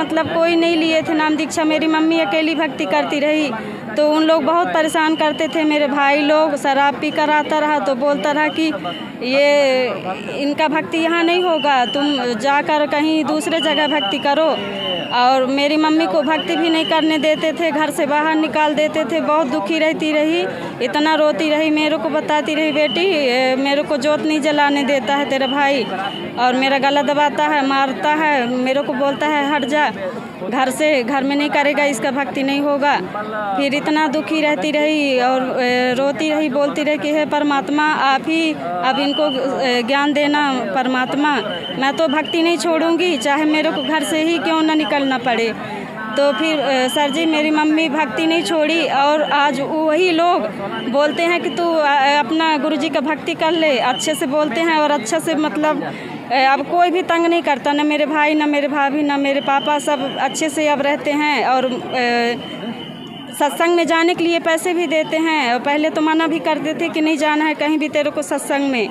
मतलब कोई नहीं लिए थे नाम दीक्षा, मेरी मम्मी अकेली भक्ति करती रही। तो उन लोग बहुत परेशान करते थे, मेरे भाई लोग शराब पी कर आता रहा तो बोलता रहा कि ये इनका भक्ति यहाँ नहीं होगा, तुम जाकर कहीं दूसरे जगह भक्ति करो। और मेरी मम्मी को भक्ति भी नहीं करने देते थे, घर से बाहर निकाल देते थे। बहुत दुखी रहती रही, इतना रोती रही, मेरे को बताती रही बेटी मेरे को जोत नहीं जलाने देता है तेरा भाई, और मेरा गला दबाता है, मारता है, मेरे को बोलता है हट जा घर से, घर में नहीं करेगा, इसका भक्ति नहीं होगा। फिर इतना दुखी रहती रही और रोती रही, बोलती रही कि हे परमात्मा आप ही अब इनको ज्ञान देना परमात्मा, मैं तो भक्ति नहीं छोड़ूंगी, चाहे मेरे को घर से ही क्यों ना निकलना पड़े। तो फिर सर जी मेरी मम्मी भक्ति नहीं छोड़ी, और आज वही लोग बोलते हैं कि तू अपना गुरुजी का भक्ति कर ले, अच्छे से बोलते हैं और अच्छे से मतलब अब कोई भी तंग नहीं करता, न मेरे भाई न मेरे भाभी न मेरे पापा, सब अच्छे से अब रहते हैं। और सत्संग में जाने के लिए पैसे भी देते हैं, और पहले तो मना भी करते थे कि नहीं जाना है कहीं भी तेरे को सत्संग में,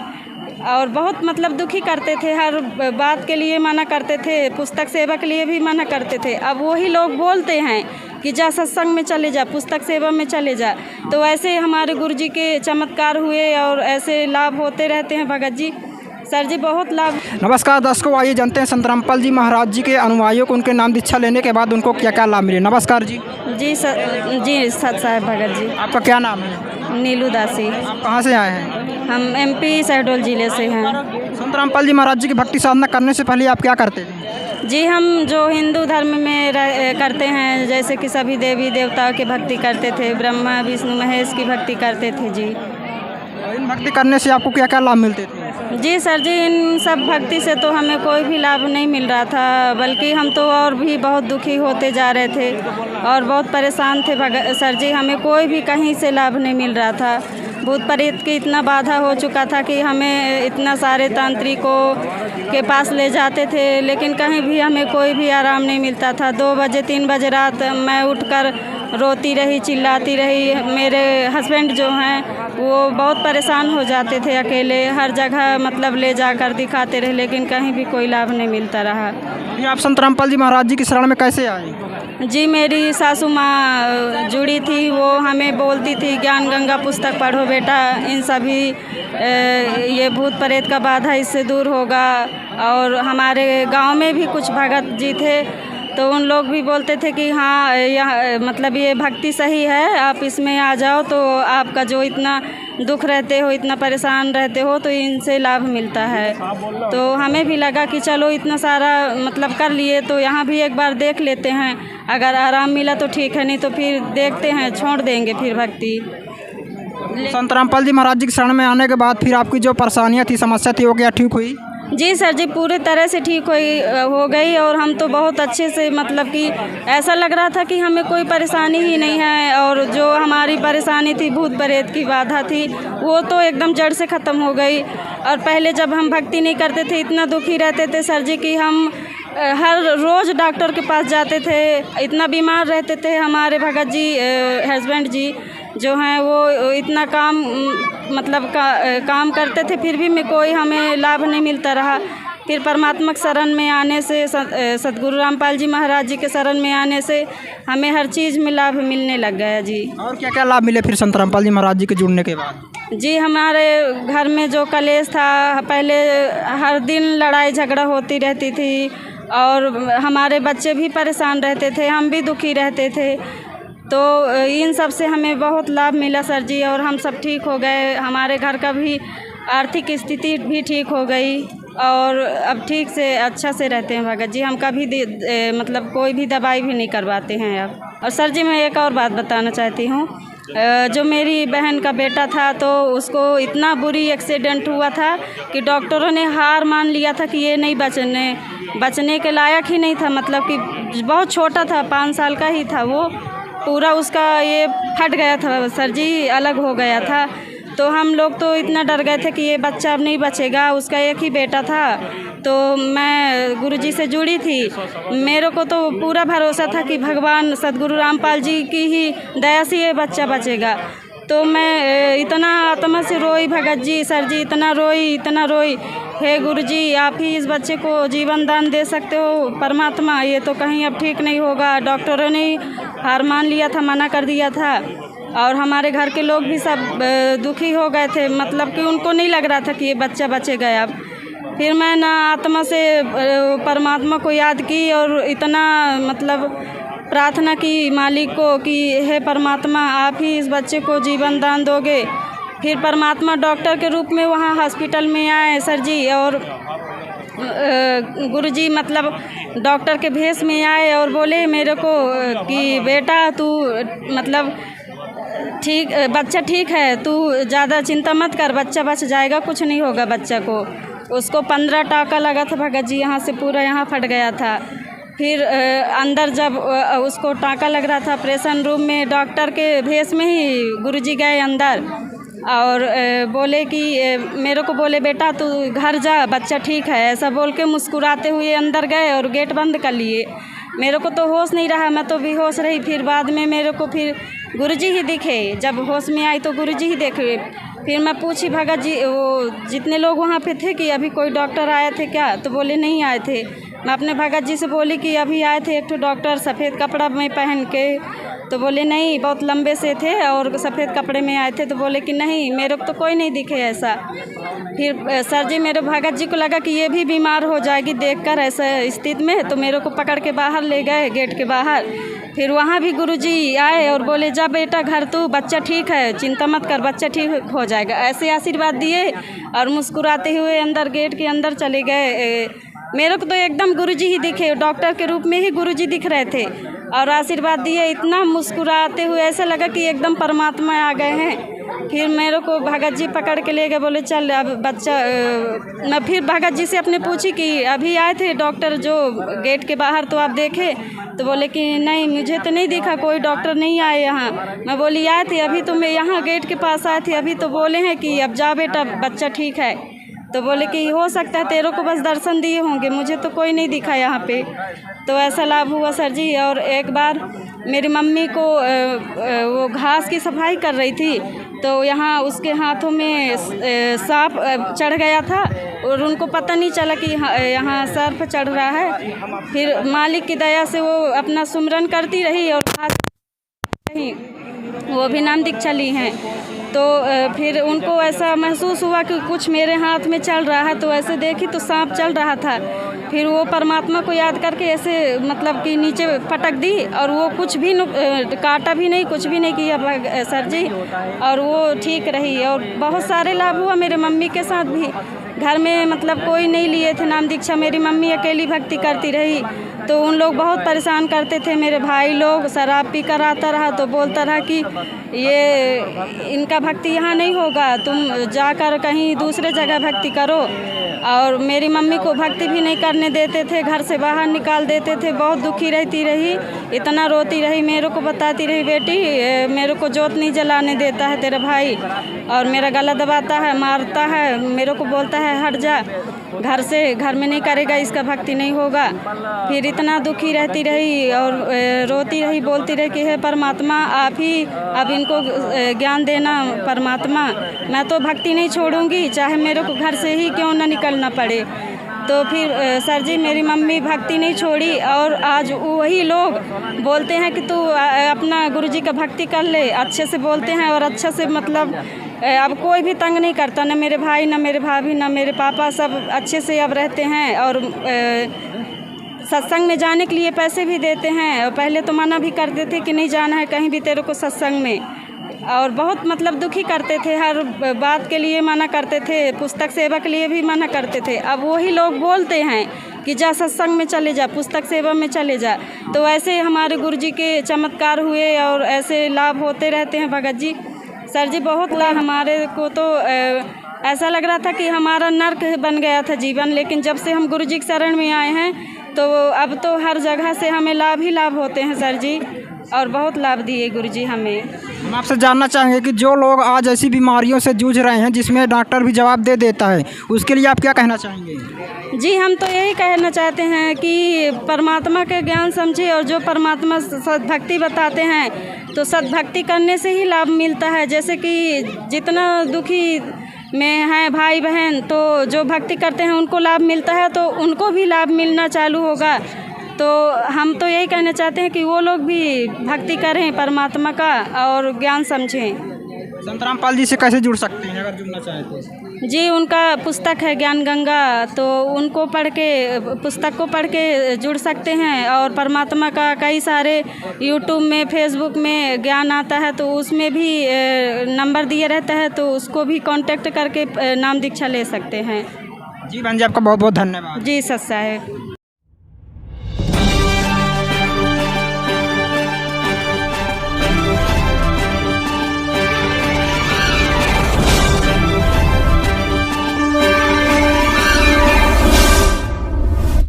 और बहुत मतलब दुखी करते थे, हर बात के लिए मना करते थे, पुस्तक सेवा के लिए भी मना करते थे। अब वही लोग बोलते हैं कि जा सत्संग में चले जा, पुस्तक सेवा में चले जा। तो ऐसे हमारे गुरुजी के चमत्कार हुए और ऐसे लाभ होते रहते हैं भगत जी। सर जी बहुत लाभ। नमस्कार दर्शकों, आइए जानते हैं संत रामपाल जी महाराज जी के अनुयायियों को उनके नाम दीक्षा लेने के बाद उनको क्या क्या लाभ मिले। नमस्कार जी। जी सत साहब भगत जी। आपका क्या नाम है? नीलू दासी। आप कहाँ से आए हैं? हम MP शहडोल जिले से हैं। संत रामपाल जी महाराज जी की भक्ति साधना करने से पहले आप क्या करते थे? जी हम जो हिंदू धर्म में करते हैं, जैसे कि सभी देवी देवताओं की भक्ति करते थे, ब्रह्मा विष्णु महेश की भक्ति करते थे जी। इन भक्ति करने से आपको क्या क्या लाभ मिलते थे? जी सर जी इन सब भक्ति से तो हमें कोई भी लाभ नहीं मिल रहा था, बल्कि हम तो और भी बहुत दुखी होते जा रहे थे और बहुत परेशान थे सर जी, हमें कोई भी कहीं से लाभ नहीं मिल रहा था। भूत प्रेत की इतना बाधा हो चुका था कि हमें इतना सारे तांत्रिकों के पास ले जाते थे, लेकिन कहीं भी हमें कोई भी आराम नहीं मिलता था। 2 बजे 3 बजे रात मैं उठकर रोती रही, चिल्लाती रही। मेरे हस्बैंड जो हैं वो बहुत परेशान हो जाते थे, अकेले हर जगह मतलब ले जाकर दिखाते रहे, लेकिन कहीं भी कोई लाभ नहीं मिलता रहा। ये आप संत रामपाल जी महाराज जी की शरण में कैसे आए? जी मेरी सासू माँ जुड़ी थी, वो हमें बोलती थी ज्ञान गंगा पुस्तक पढ़ो बेटा, इन सभी ये भूत प्रेत का बाधा इससे दूर होगा। और हमारे गांव में भी कुछ भगत जी थे, तो उन लोग भी बोलते थे कि हाँ यह मतलब ये भक्ति सही है, आप इसमें आ जाओ तो आपका जो इतना दुख रहते हो, इतना परेशान रहते हो, तो इनसे लाभ मिलता है। तो हमें भी लगा कि चलो इतना सारा मतलब कर लिए तो यहाँ भी एक बार देख लेते हैं, अगर आराम मिला तो ठीक है, नहीं तो फिर देखते हैं, छोड़ देंगे फिर भक्ति। संत रामपाल जी महाराज जी की शरण में आने के बाद फिर आपकी जो परेशानियाँ थी, समस्या थी, वो क्या ठीक हुई? जी सर जी पूरी तरह से ठीक हो गई, और हम तो बहुत अच्छे से मतलब कि ऐसा लग रहा था कि हमें कोई परेशानी ही नहीं है, और जो हमारी परेशानी थी भूत प्रेत की बाधा थी वो तो एकदम जड़ से ख़त्म हो गई। और पहले जब हम भक्ति नहीं करते थे इतना दुखी रहते थे सर जी कि हम हर रोज़ डॉक्टर के पास जाते थे, इतना बीमार रहते थे। हमारे भगत जी हस्बैंड जी जो हैं वो इतना काम मतलब काम करते थे, फिर भी में कोई हमें लाभ नहीं मिलता रहा। फिर परमात्मा शरण में आने से, सतगुरु रामपाल जी महाराज जी के शरण में आने से हमें हर चीज़ में लाभ मिलने लग गया जी। और क्या क्या लाभ मिले फिर संत रामपाल जी महाराज जी के जुड़ने के बाद? जी हमारे घर में जो कलेश था, पहले हर दिन लड़ाई झगड़ा होती रहती थी, और हमारे बच्चे भी परेशान रहते थे, हम भी दुखी रहते थे। तो इन सब से हमें बहुत लाभ मिला सर जी, और हम सब ठीक हो गए। हमारे घर का भी आर्थिक स्थिति भी ठीक हो गई, और अब ठीक से अच्छा से रहते हैं भगत जी। हम कभी मतलब कोई भी दवाई भी नहीं करवाते हैं अब। और सर जी मैं एक और बात बताना चाहती हूँ, जो मेरी बहन का बेटा था तो उसको इतना बुरी एक्सीडेंट हुआ था कि डॉक्टरों ने हार मान लिया था कि ये नहीं बचने के लायक ही नहीं था, मतलब कि बहुत छोटा था, 5 साल का ही था वो। पूरा उसका ये फट गया था सर जी, अलग हो गया था। तो हम लोग तो इतना डर गए थे कि ये बच्चा अब नहीं बचेगा, उसका एक ही बेटा था। तो मैं गुरुजी से जुड़ी थी, मेरे को तो पूरा भरोसा था कि भगवान सतगुरु रामपाल जी की ही दया से ये बच्चा बचेगा। तो मैं इतना आत्मा से रोई भगत जी, सर जी, इतना रोई। हे गुरु जी, आप ही इस बच्चे को जीवन दान दे सकते हो परमात्मा, ये तो कहीं अब ठीक नहीं होगा। डॉक्टरों ने हार मान लिया था, मना कर दिया था, और हमारे घर के लोग भी सब दुखी हो गए थे, मतलब कि उनको नहीं लग रहा था कि ये बच्चा बचेगा अब। फिर मैं ना आत्मा से परमात्मा को याद की और इतना मतलब प्रार्थना की मालिक को कि हे परमात्मा, आप ही इस बच्चे को जीवन दान दोगे। फिर परमात्मा डॉक्टर के रूप में वहाँ हॉस्पिटल में आए सर जी, और गुरुजी मतलब डॉक्टर के भेष में आए और बोले मेरे को कि बेटा तू मतलब ठीक, बच्चा ठीक है, तू ज़्यादा चिंता मत कर, बच्चा बच जाएगा, कुछ नहीं होगा बच्चा को। उसको 15 टाँका लगा था भगत जी, यहाँ से पूरा यहाँ फट गया था। फिर अंदर जब उसको टाँका लग रहा था ऑपरेशन रूम में, डॉक्टर के भेष में ही गुरुजी गए अंदर और बोले कि मेरे को बोले बेटा तू घर जा, बच्चा ठीक है, ऐसा बोल के मुस्कुराते हुए अंदर गए और गेट बंद कर लिए। मेरे को तो होश नहीं रहा, मैं तो बेहोश रही। फिर बाद में मेरे को फिर गुरुजी ही दिखे, जब होश में आई तो गुरुजी ही देखे। फिर मैं पूछी भगत जी, वो जितने लोग वहाँ पे थे कि अभी कोई डॉक्टर आए थे क्या, तो बोले नहीं आए थे। मैं अपने भगत जी से बोली कि अभी आए थे एक तो डॉक्टर सफ़ेद कपड़ा में पहन के, तो बोले नहीं, बहुत लंबे से थे और सफ़ेद कपड़े में आए थे। तो बोले कि नहीं, मेरे को तो कोई नहीं दिखे ऐसा। फिर सर जी मेरे भगत जी को लगा कि ये भी बीमार हो जाएगी देखकर ऐसा स्थिति में, तो मेरे को पकड़ के बाहर ले गए गेट के बाहर। फिर वहाँ भी गुरुजी आए और बोले जा बेटा घर, तू बच्चा ठीक है, चिंता मत कर, बच्चा ठीक हो जाएगा, ऐसे आशीर्वाद दिए और मुस्कुराते हुए अंदर गेट के अंदर चले गए। मेरे को तो एकदम गुरुजी ही दिखे, डॉक्टर के रूप में ही गुरुजी दिख रहे थे और आशीर्वाद दिए, इतना मुस्कुराते हुए, ऐसा लगा कि एकदम परमात्मा आ गए हैं। फिर मेरे को भगत जी पकड़ के ले गए, बोले चल अब बच्चा। मैं फिर भगत जी से अपने पूछी कि अभी आए थे डॉक्टर जो गेट के बाहर, तो आप देखे? तो बोले कि नहीं, मुझे तो नहीं दिखा, कोई डॉक्टर नहीं आए यहाँ। मैं बोली आए थे अभी, तो मैं यहाँ गेट के पास आए थे अभी, तो बोले हैं कि अब जा बेटा, बच्चा ठीक है। तो बोले कि हो सकता है तेरे को बस दर्शन दिए होंगे, मुझे तो कोई नहीं दिखा यहाँ पे। तो ऐसा लाभ हुआ सर जी। और एक बार मेरी मम्मी को वो घास की सफाई कर रही थी, तो यहाँ उसके हाथों में सांप चढ़ गया था और उनको पता नहीं चला कि यहाँ सर्प चढ़ रहा है। फिर मालिक की दया से वो अपना सुमरन करती रही और घास रही, वो भी नाम दीक्षा ली हैं। तो फिर उनको ऐसा महसूस हुआ कि कुछ मेरे हाथ में चल रहा है, तो ऐसे देखी तो सांप चल रहा था। फिर वो परमात्मा को याद करके ऐसे मतलब कि नीचे पटक दी और वो कुछ भी काटा भी नहीं, कुछ भी नहीं किया सर जी, और वो ठीक रही। और बहुत सारे लाभ हुआ मेरे मम्मी के साथ भी। घर में मतलब कोई नहीं लिए थे नाम दीक्षा, मेरी मम्मी अकेली भक्ति करती रही, तो उन लोग बहुत परेशान करते थे। मेरे भाई लोग शराब पी कर आता रहा तो बोलता रहा कि ये इनका भक्ति यहाँ नहीं होगा, तुम जाकर कहीं दूसरे जगह भक्ति करो। और मेरी मम्मी को भक्ति भी नहीं करने देते थे, घर से बाहर निकाल देते थे। बहुत दुखी रहती रही, इतना रोती रही, मेरे को बताती रही बेटी मेरे को जोत नहीं जलाने देता है तेरा भाई, और मेरा गला दबाता है, मारता है, मेरे को बोलता है हट जा घर से, घर में नहीं करेगा, इसका भक्ति नहीं होगा। फिर इतना दुखी रहती रही और रोती रही, बोलती रही कि हे परमात्मा आप ही अब इनको ज्ञान देना परमात्मा, मैं तो भक्ति नहीं छोड़ूंगी, चाहे मेरे को घर से ही क्यों ना निकलना पड़े। तो फिर सर जी मेरी मम्मी भक्ति नहीं छोड़ी और आज वही लोग बोलते हैं कि तू अपना गुरुजी का भक्ति कर ले, अच्छे से बोलते हैं और अच्छे से मतलब अब कोई भी तंग नहीं करता, ना मेरे भाई, ना मेरे भाभी, ना मेरे पापा, सब अच्छे से अब रहते हैं। और सत्संग में जाने के लिए पैसे भी देते हैं, और पहले तो मना भी करते थे कि नहीं जाना है कहीं भी तेरे को सत्संग में, और बहुत मतलब दुखी करते थे, हर बात के लिए मना करते थे, पुस्तक सेवा के लिए भी मना करते थे। अब वही लोग बोलते हैं कि जा सत्संग में चले जा, पुस्तक सेवा में चले जा। तो ऐसे हमारे गुरुजी के चमत्कार हुए और ऐसे लाभ होते रहते हैं भगत जी। सर जी बहुत लाभ, हमारे को तो ऐसा लग रहा था कि हमारा नर्क बन गया था जीवन, लेकिन जब से हम गुरुजी के शरण में आए हैं तो अब तो हर जगह से हमें लाभ ही लाभ होते हैं सर जी, और बहुत लाभ दिए गुरुजी हमें। हम आपसे जानना चाहेंगे कि जो लोग आज ऐसी बीमारियों से जूझ रहे हैं जिसमें डॉक्टर भी जवाब दे देता है, उसके लिए आप क्या कहना चाहेंगे? जी, हम तो यही कहना चाहते हैं कि परमात्मा के ज्ञान समझे और जो परमात्मा सद्भक्ति बताते हैं तो सद्भक्ति करने से ही लाभ मिलता है। जैसे कि जितना दुखी में हैं भाई बहन तो जो भक्ति करते हैं उनको लाभ मिलता है, तो उनको भी लाभ मिलना चालू होगा। तो हम तो यही कहना चाहते हैं कि वो लोग भी भक्ति करें परमात्मा का और ज्ञान समझें। संत रामपाल जी से कैसे जुड़ सकते हैं अगर जुड़ना चाहें तो? जी, उनका पुस्तक है ज्ञान गंगा, तो उनको पढ़ के, पुस्तक को पढ़ के जुड़ सकते हैं। और परमात्मा का कई सारे यूट्यूब में, फेसबुक में ज्ञान आता है, तो उसमें भी नंबर दिए रहता है, तो उसको भी कांटेक्ट करके नाम दीक्षा ले सकते हैं। जी बहन जी, आपका बहुत बहुत धन्यवाद। जी सत साहेब।